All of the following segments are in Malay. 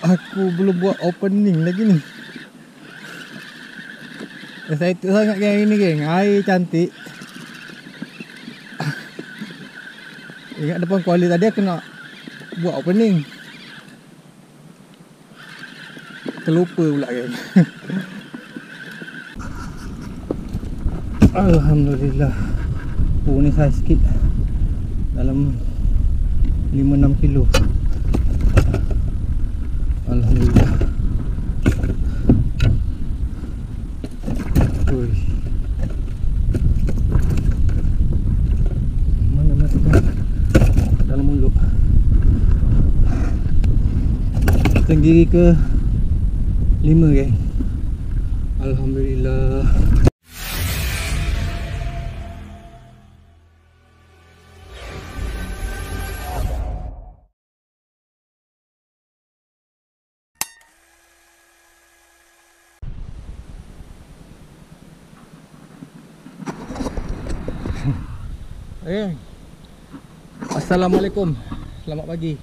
Aku belum buat opening lagi ni. Excited sangat geng ini geng. Air cantik. Ingat depan kuala tadi aku nak buat opening. Terlupa pula geng. Alhamdulillah. Ni saiz sikit. Dalam 5-6 kilo. Alhamdulillah. Mana masukkan dalam mulut. Tinggi ke 5 geng. Alhamdulillah. Assalamualaikum. Selamat pagi.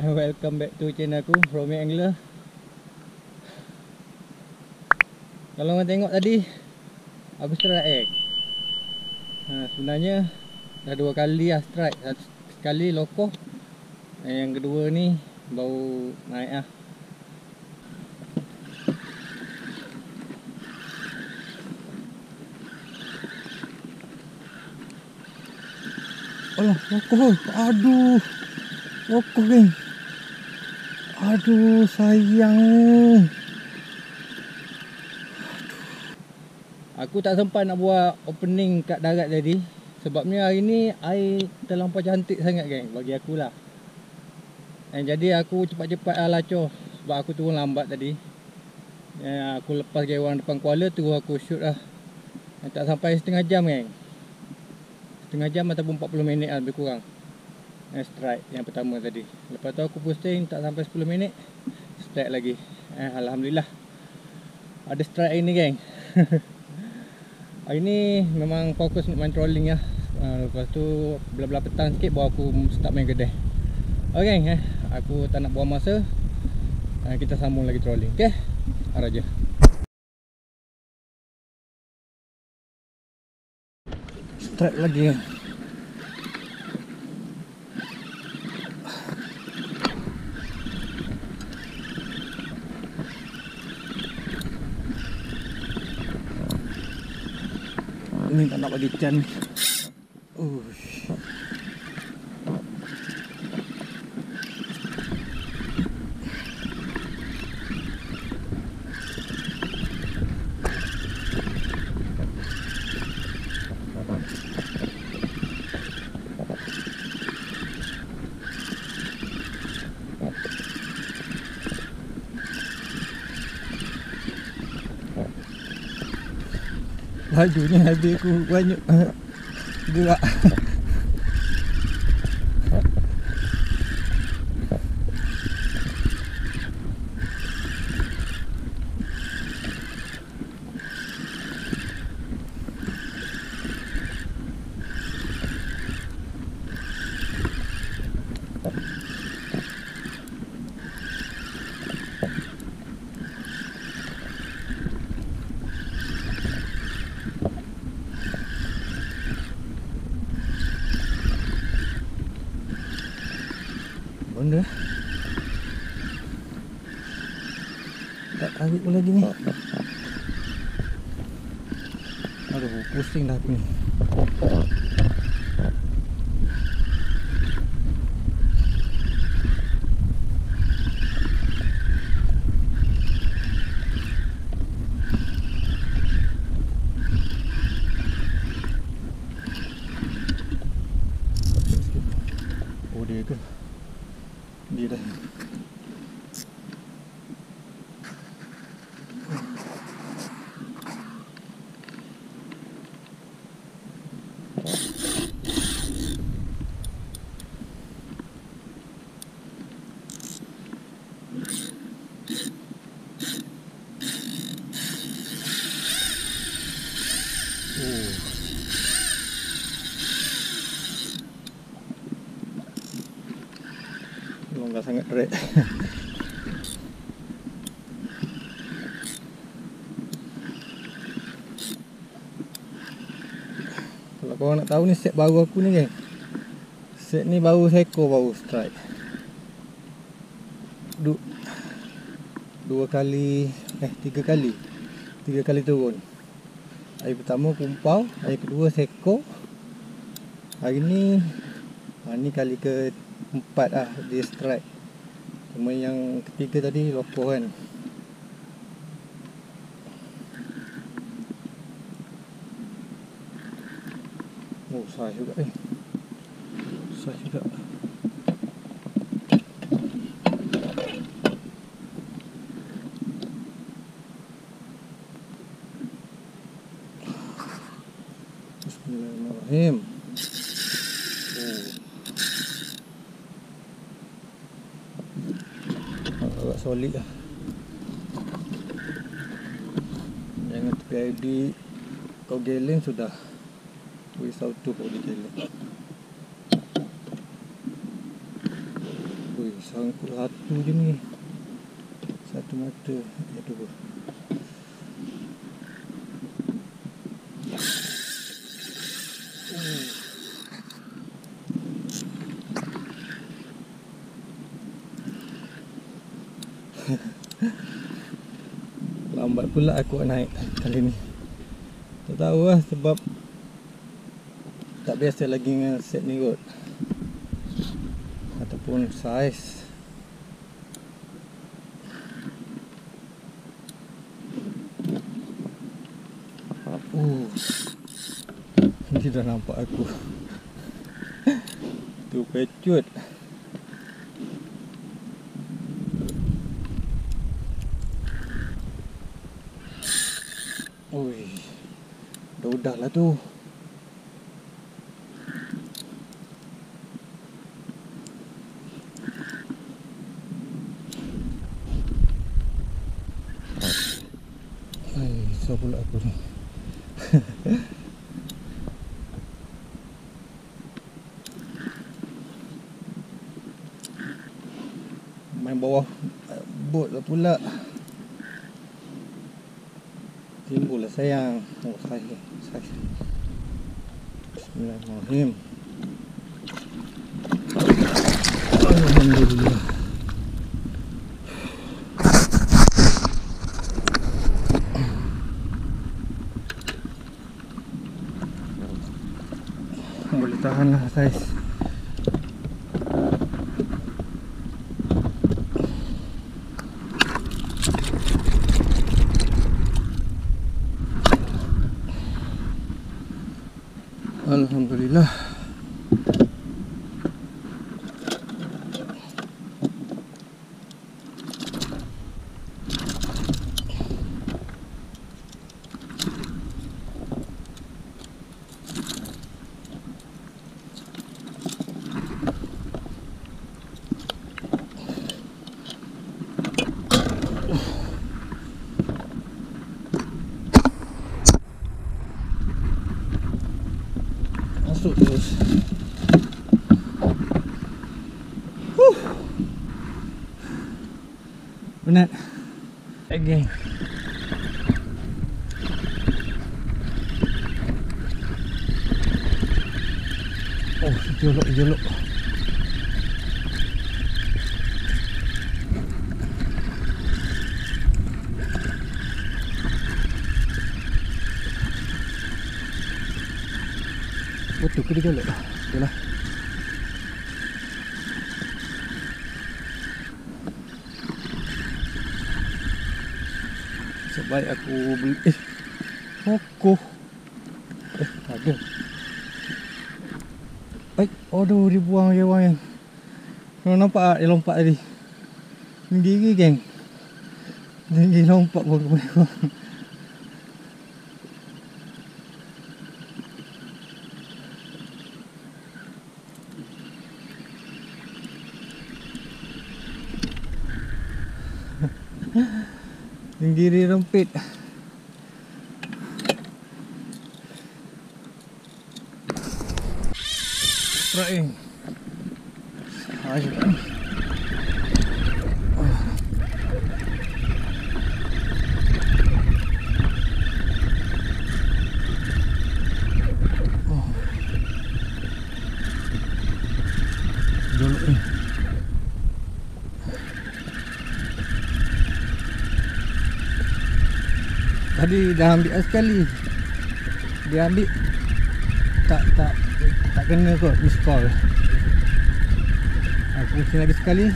Welcome back to channel aku, Romy Angler. Kalau korang tengok tadi aku strike egg. Sebenarnya dah 2 kali lah strike. Sekali lokoh, yang kedua ni baru naik lah. Alah, lokoh. Aduh. Lokoh geng. Aduh, sayang. Aku tak sempat nak buat opening kat darat tadi. Sebabnya hari ni air terlampau cantik sangat geng, bagi akulah. Jadi aku cepat-cepat lah lacur. Sebab aku turun lambat tadi. Aku lepas gewang depan kuala, terus aku shoot lah. Tak sampai setengah jam geng. Setengah jam ataupun 40 minit lah lebih kurang. Strike yang pertama tadi. Lepas tu aku posting tak sampai 10 minit, strike lagi. Alhamdulillah ada strike ini geng. Hari ni memang fokus nak main trolling lah. Lepas tu belah-belah petang sikit baru aku start main kedai. Ok geng, aku tak nak buang masa. Kita sambung lagi trolling. Ok, arah je. Strike lagi kan. Ni tak nak bagi can. Bajunya habis aku banyak gerak. Benda tak tarik pun lagi ni. Aduh, pusing dah aku ni. Oh, dia ke? Dia dah. Longgar sangat rek. korang nak tahu ni set baru aku ni geng. Set ni baru seekor baru strike. Tiga kali turun. Hari pertama kumpau, hari kedua seekor. Hari ni ni kali ke-4 lah dia strike. Cuma yang ketiga tadi lopoh kan. Oh, saiz juga ni. Saiz juga. Bismillahirrahmanirrahim. Agak solid lah. Jangan tepi ID kau geleng sudah. Risau tu kau geleng. Sangkut satu je ni. Satu mata. Ya tu. Lambat pula aku naik kali ni. Tak tahu lah sebab tak biasa lagi dengan set ni kot, ataupun saiz. Ni dah nampak aku. Tu pecut. Oi, dah lah tu. So pula aku ni. Main bawah bot lah pula. Timbul lah sayang. Oh, saiz. Bismillahirrahmanirrahim. Alhamdulillah. Boleh tahan lah saiz. Alhamdulillah. Masuk terus. Penat. Again. Oh, jolok. Betul ke dia jolok lah. Betul lah. Sebaik aku beli fokus. Ada. Baik, aduh dibuang je orang yang. Kau nampak tak dia lompat tadi? Sendiri geng. Dia lompat pun ke. Sendiri rempit. Trying. Ayo. Tadi dah ambil sekali. Dia ambil tak kena kot miss call. Aku pusing lagi sekali.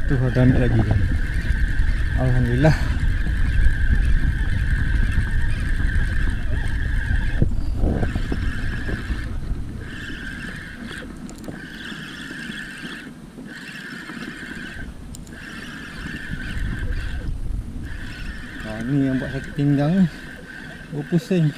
Tu dah ambil lagi. Alhamdulillah. Ni yang buat sakit pinggang ni. Pusing.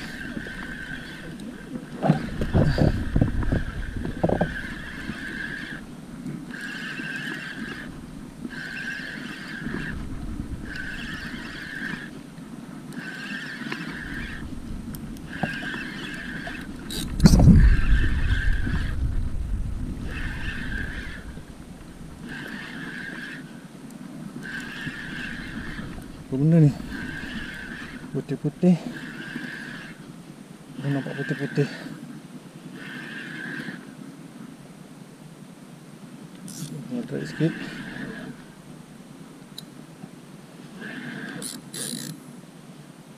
Apa benda ni? Putih-putih. Nampak putih-putih. Try sikit.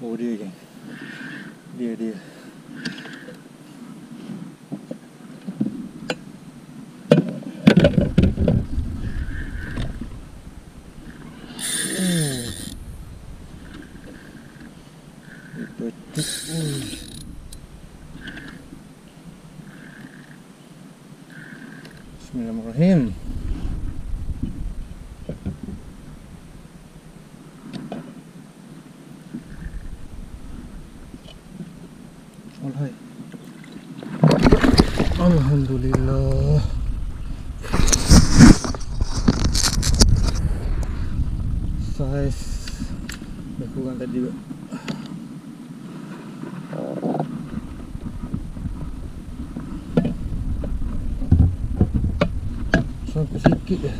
Oh dia kan. Dia. Bismillahirrahmanirrahim. Alhamdulillah. Saiz dah kurang tadi juga. Sampai sikit je.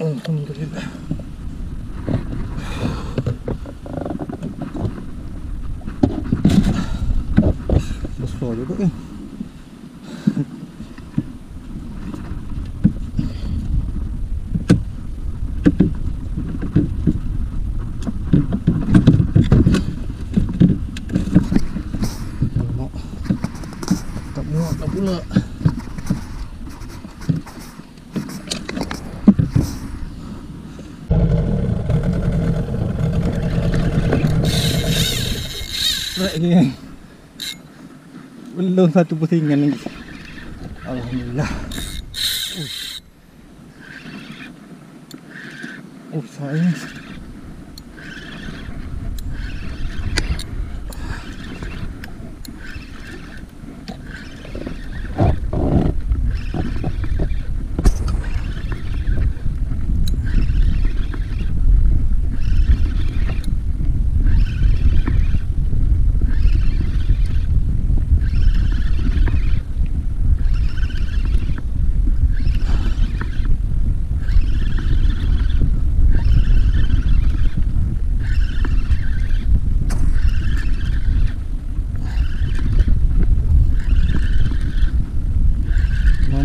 Alhamdulillah. Besar juga kan. Tak muat tak pula. Lagi kan. Belum satu pusingan lagi. Alhamdulillah. Sayang.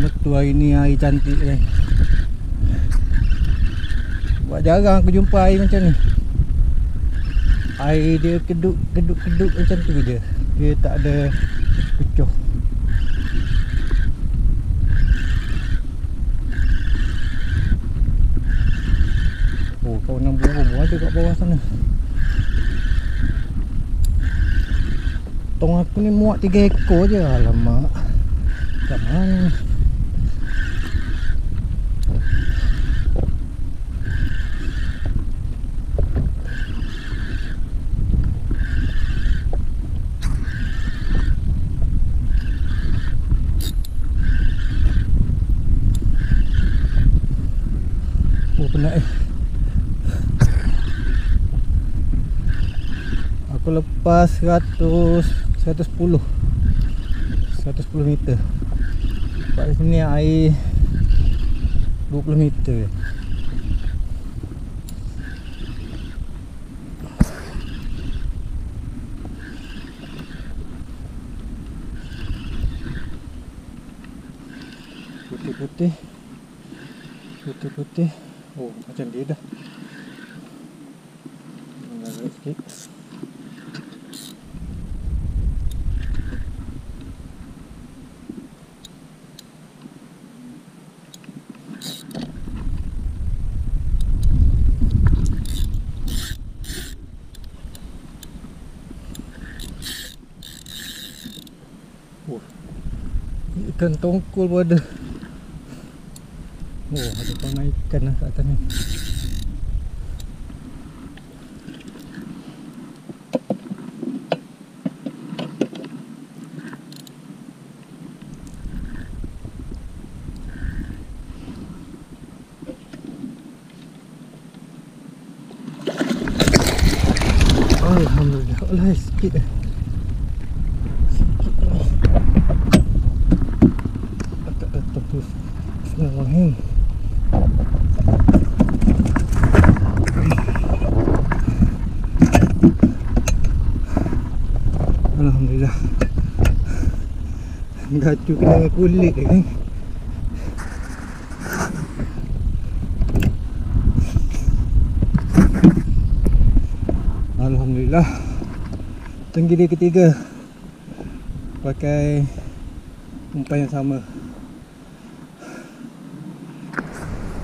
Betul hari ni air cantik ni. Buat jarang aku jumpa air macam ni. Air dia keduk macam tu je. Dia tak ada kecoh. Oh, kawanan burung ada kat bawah sana. Tong aku ni muat 3 ekor je. Alamak. Kat mana? Penat aku lepas 110 meter. Kat sini air 20 meter. putih-putih. Putih-putih. Oh, macam dia dah. Agak sikit. Oh, ikan tongkol pun ada. Oh, ada panah ikan lah kat atas ni. Alhamdulillah. Alah, sikit dah. Agak datang tu. Bismillahirrahmanirrahim. Alhamdulillah. Gacu kena kulit kan. Alhamdulillah. Tenggiri ketiga pakai umpan yang sama.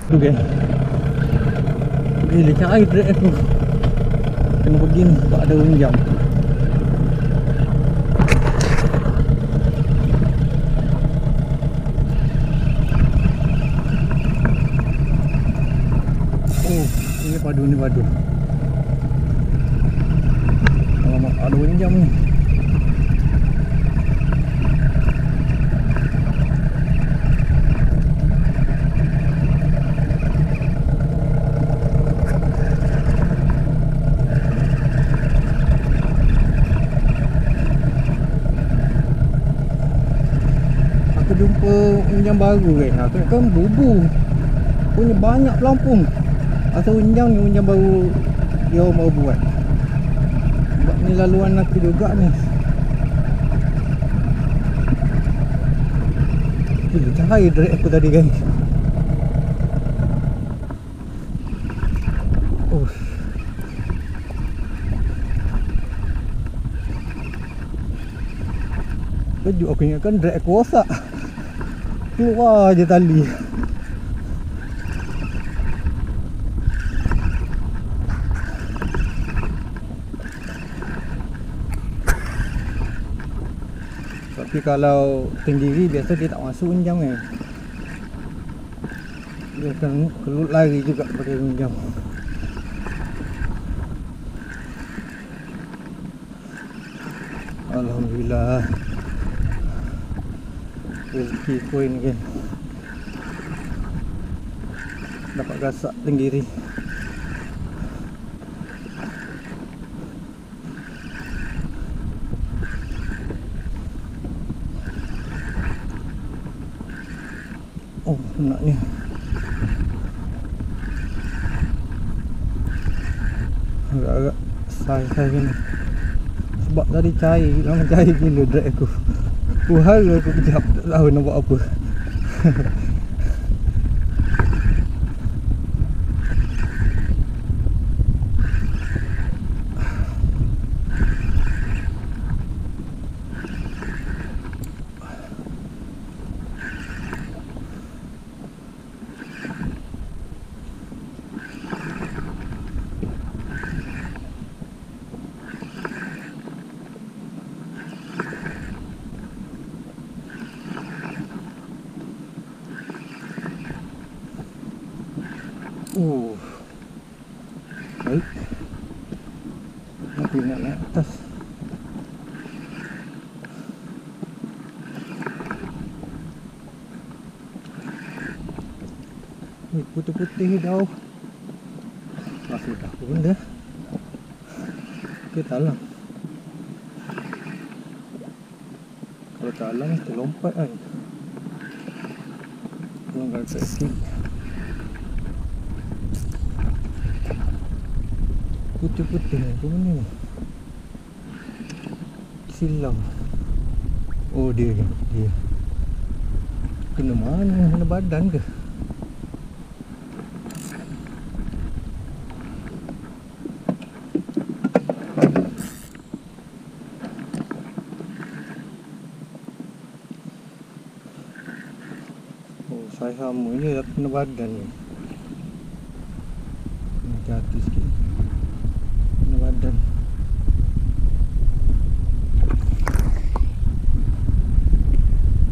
Tu kan. Bila cari drag aku. Kena begini sebab ada unjam. Oh, ini padu, ni padu. Alamak, ada unjam ni. Aku jumpa unjam baru kan. Aku kan bubu. Punya banyak pelampung. Asal unjam ni unjam baru dia orang baru buat. Sebab ni laluan aku juga ni. Gila cahaya drag aku tadi guys. Oh. Kejut aku ingatkan drag aku rosak. Keluar je tali. Tapi kalau tenggiri biasa dia tak masuk unjam kan. Dia akan keluar lari juga pada unjam. Alhamdulillah. Rezeki poin kan. Dapat gasak tenggiri. Oh, naknya. Agak-agak sai-sai gini. Sebab tadi cair, lama cair gila drag aku. Hara aku kejap, tak tahu nak buat apa. Baik. Nanti nak naik atas. Ni putih-putih dah. Masih dah pun dah. Kita talang. Kalau talang mesti lompat kan. Lompat sikit. Putih-putih ni, apa benda ni? Silang. Oh dia kan, dia. kena mana? Kena badan ke? Oh, saya sama ni dah kena badan ni. Hati-hati sikit. Kena badan.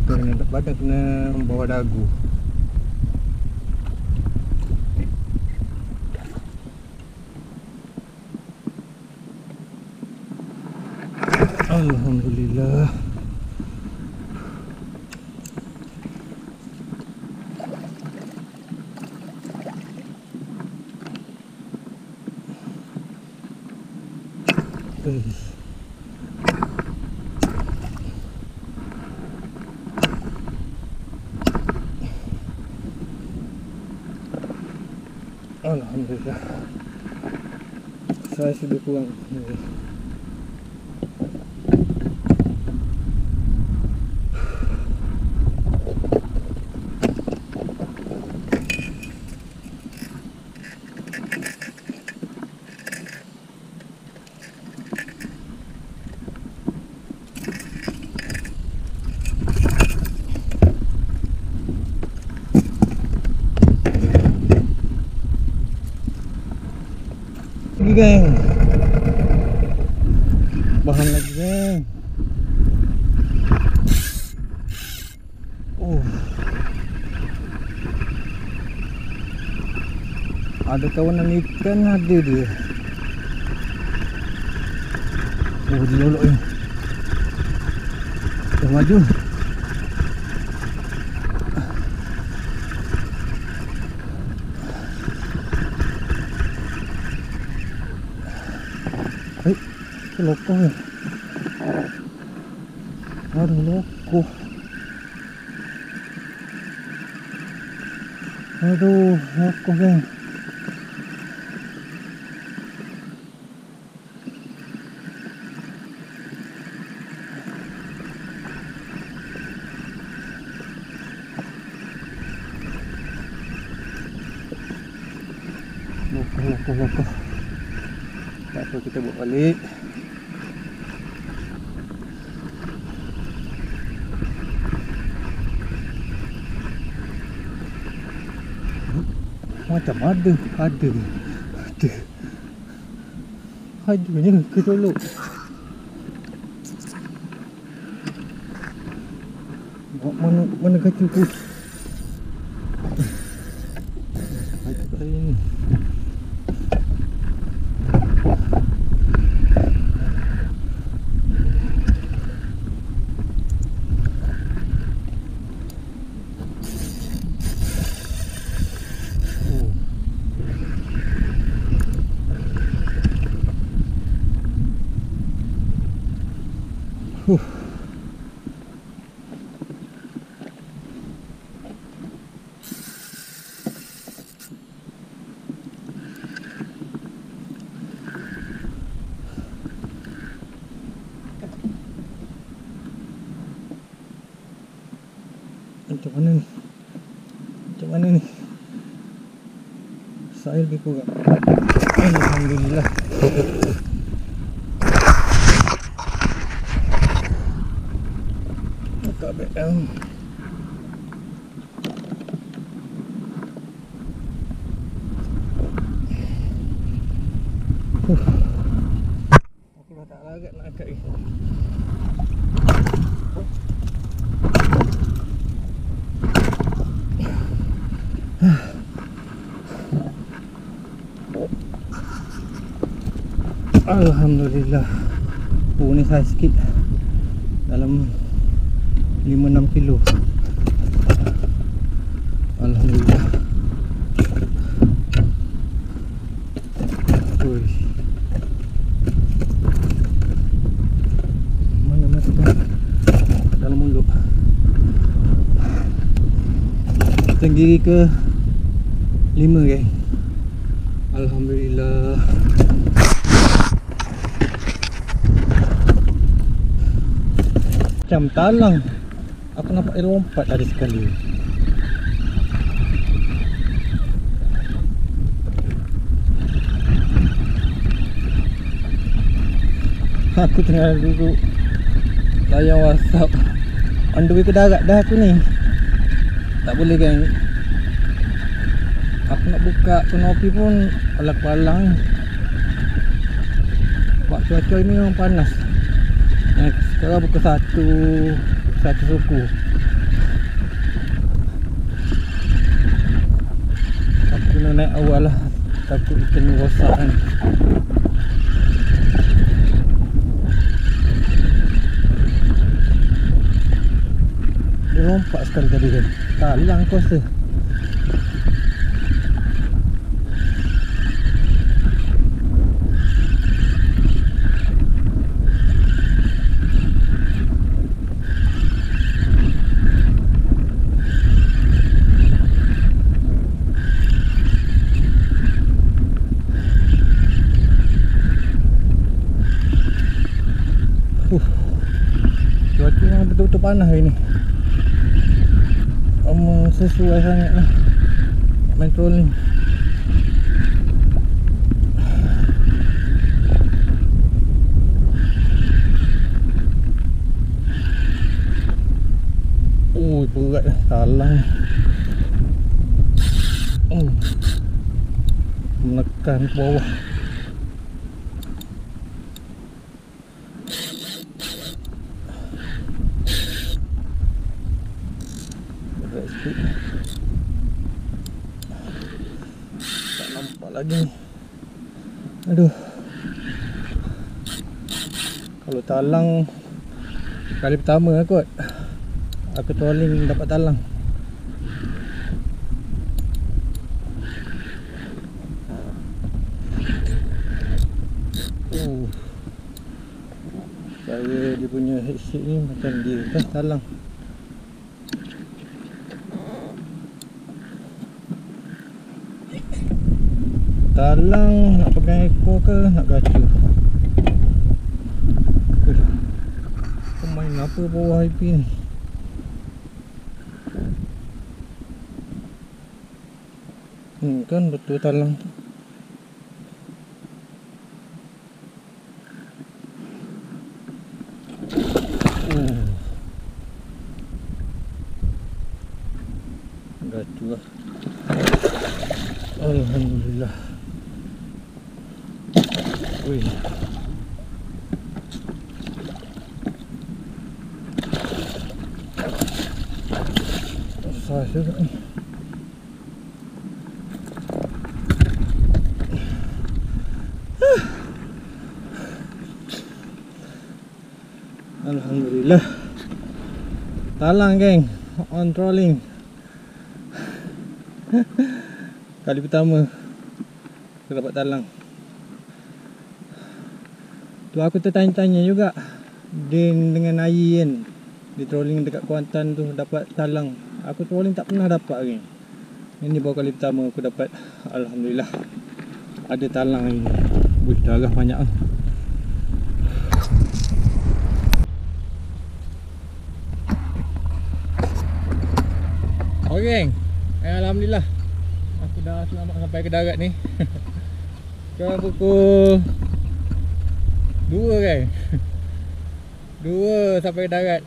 Kena badan, kena bawah dagu. Alhamdulillah. Alhamdulillah. Saya sudah kurang. Lagi geng, bahan lagi geng. Ada kawanan ikan, ada dia. Dia lolok ni. Maju. Lokoh ya. Aduh, lokoh. Aduh, lokoh geng. Lokoh. Tak apa, kita buat balik. Macam ada je ke tolok. Mana kacau tu. Kacau kali ni. Macam mana ni? Saya lebih kurang. Alhamdulillah. Buka beg down. Aku dah tak larat nak angkat ni. Alhamdulillah. Ni saya sikit dalam 5-6 kilo. Alhamdulillah. Mana masukkan dalam mulut. Tinggi ke 5 guys. Alhamdulillah. Macam talang. Aku nampak dia lompat tadi sekali. Aku tengah duduk layan WhatsApp. On the way ke darat dah aku ni. Tak boleh geng. Aku nak buka kanopi pun alang-alang. Sebab cuaca ni memang panas. Sekarang buka satu suku. Aku kena naik awal lah. Takut ikan ni rosak kan. Dia lompat sekali tadi kan. Talang aku rasa. Cuaca memang betul-betul panas hari ni. Sesuai sangat lah main trolling. Oh, berat lah talang. Menekan ke bawah. Tak nampak lagi. Aduh. Kalau talang kali pertama kot aku trolling dapat talang. Cara dia punya headset ni macam dia kan talang. Talang nak pegang ekor ke nak gacu? Kau main apa bawah IP ni? Kan betul talang. Gacu lah. Alhamdulillah. Wih. Besar juga ni. Alhamdulillah. Talang geng, on trolling. Kali pertama aku dapat talang. Tu aku tertanya-tanya juga Din dengan Ayi kan, di trolling dekat Kuantan tu dapat talang. Aku trolling tak pernah dapat lagi. Ini baru kali pertama aku dapat. Alhamdulillah ada talang ini. Wih, darah banyak lah. Okay, alhamdulillah aku dah selamat sampai ke darat ni. Sekarang pukul 2 kan. 2 sampai ke darat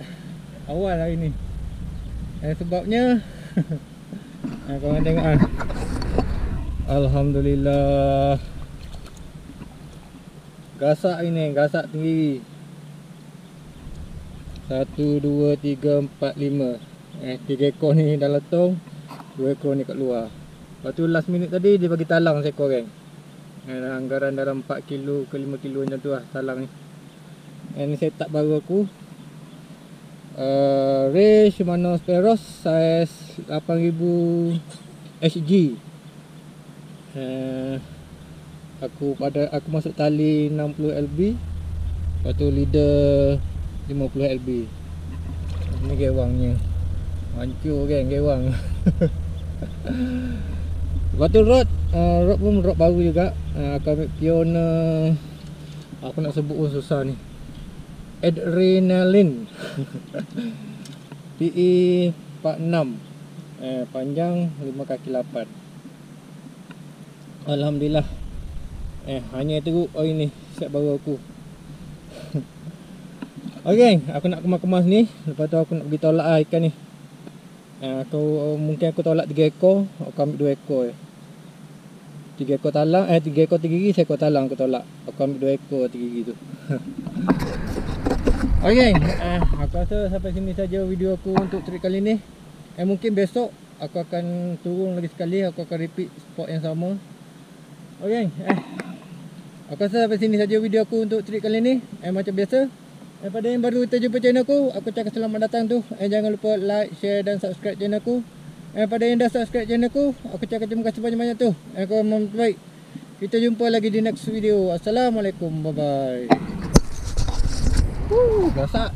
awal hari ni. Sebabnya korang tengok kan. Alhamdulillah. Gasak ini, gasak tinggi. 1, 2, 3, 4, 5. 3 ekor ni dalam tong, 2 ekor ni kat luar. Lepas tu last minute tadi dia bagi talang seekor kan. Anggaran dalam 4 kilo ke 5 kilo macam tu lah talang ni. Ini setup baru aku. Ray Shimano Speros size 8000 HG. Aku masuk tali 60 LB. Lepas tu leader 50 LB. Ini gewangnya. Hancur kan gewang. Lepas tu rod pun rod baru juga. Aku ambil Pioneer. Aku nak sebut pun susah ni. Adrenaline. PE 46. Panjang 5 kaki 8. Alhamdulillah. Hanya teruk hari ni set baru aku. Okay, aku nak kemas-kemas ni. Lepas tu aku nak pergi tolak lah ikan ni. Mungkin aku tolak 3 ekor. Aku ambil 2 ekor je. 3 ekor talang, 3 ekor tigiri, 1 ekor talang aku tolak. Aku ambil 2 ekor tigiri tu. Okay, aku rasa sampai sini saja video aku untuk trip kali ni. Mungkin besok aku akan turun lagi sekali. Aku akan repeat spot yang sama. Okay, aku rasa sampai sini saja video aku untuk trip kali ni. Macam biasa, pada yang baru terjumpa channel aku cakap selamat datang tu. Jangan lupa like, share dan subscribe channel aku. Pada yang dah subscribe channel aku cakap terima kasih banyak-banyak tu. Kau memang baik. Kita jumpa lagi di next video. Assalamualaikum, bye bye. Gasak.